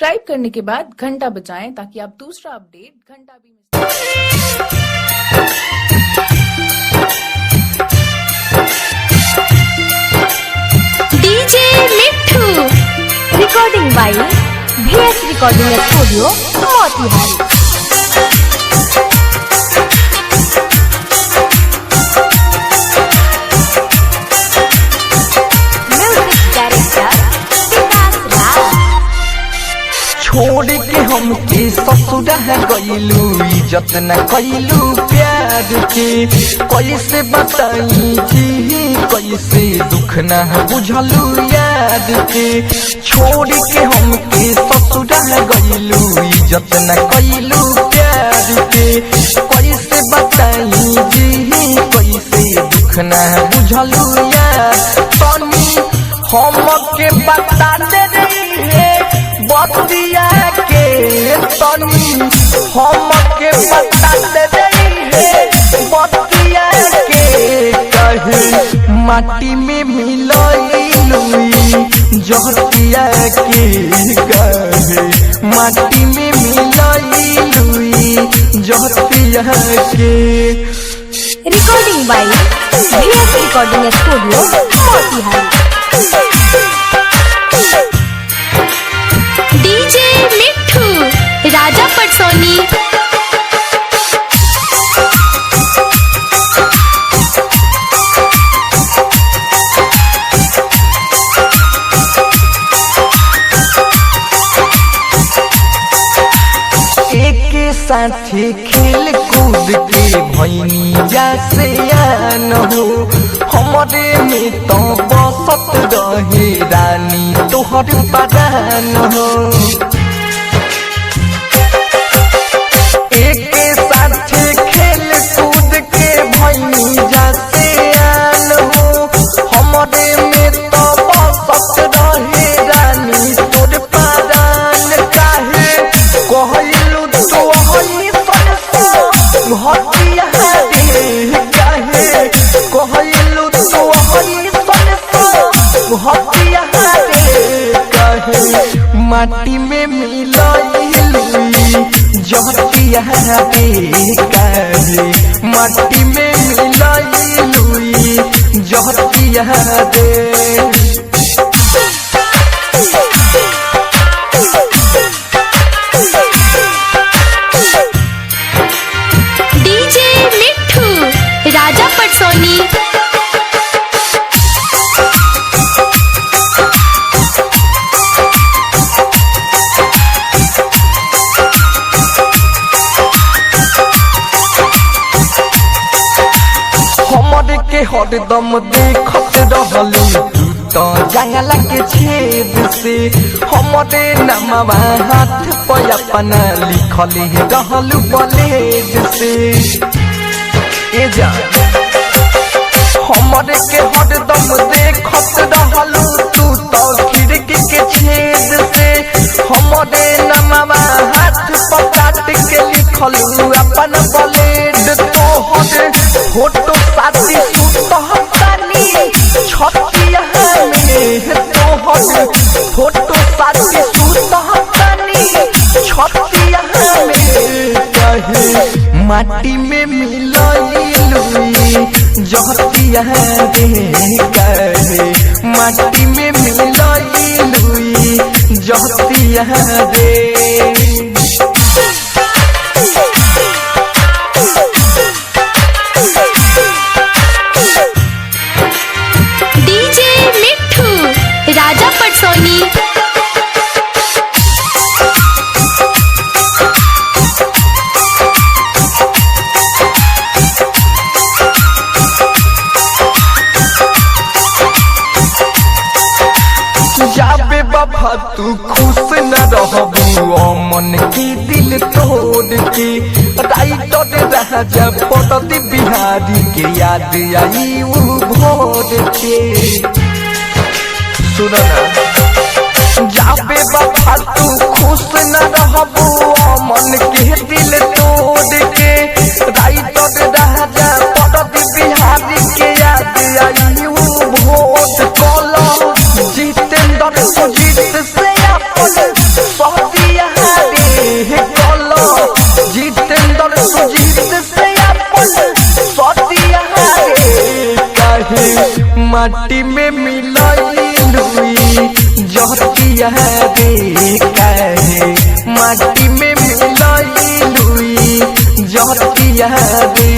Subscribe करने के बाद घंटा बजाएं ताकि आप दूसरा अपडेट घंटा भी DJ Mitthu recording by VS recording studio Motihari. छोड़ के हमके ससुरा गइलू, इज्जत न कइलू प्यार के। कैसे बताई जी कैसे दुख न बुझलू याद के। छोड़ के हमके ससुरा गइलू, इज्जत न कइलू प्यार के। कैसे बताई जी कैसे दुख न बुझलू याद। तनी हमके बता दे रही है बतिया के, तनी हमके बता दे रही है बतिया के। कहे माटी में मिलइलू जहतिया के, कहे माटी में मिलइलू जहतिया के। Recording by VS recording studio Motihari. DJ Mitthu Raja पटसोनी। एक साथी खेल कूद के भैनिया से आन हो, हमारे में तो बसत रहे रानी तोहर परान हो। एक साथी खेल कूद के भैनिया से आन हो, हमारे में तो बसत रहे रानी तोर परान। काहे कहलू तो हतिया रे, काहे कहलू तो हतिया रे। कहे माटी में मिलइलू जहतिया रे, कहे माटी में मिलइलू जहतिया रे। डीजे मिट्ठू राजा पटसोनी। हमरे के हरदम देखत रहलू तू तो जंगला के छेद से। हमरे नामवा हाथ पर अपना लिखले रहलू ब्लेड से। ए जा हमरे के हरदम देखत रहलू तू तो खिड़की के छेद से। हमरे नामवा हाथ पर काट के लिखलू अपन ब्लेड। तोहर फोटो साथी सुतहतानी छतिया में, तोहर फोटो साथी सुतहतानी छतिया में। कहे माटी में मिलइलू जहतिया रे, कहे माटी में मिलइलू जहतिया रे। डीजे मिट्ठू राजा पटसोनी। जाबे बाबा तू खुश न रहबू अमन की दिल तोड़ के। राइटर राजा पटती बिहारी के याद आई उ भोर के। सुनना जाबे बाबा तू खुश न रहबू अमन के दिल तोड़ के। राइटर राजा पटती बिहारी के याद आई उ भोर। कला जितेंद्र सुजीत से अपन माटी में मिलैलुई जहतिया रे काहे माटी में मिलैलुई जहतिया रे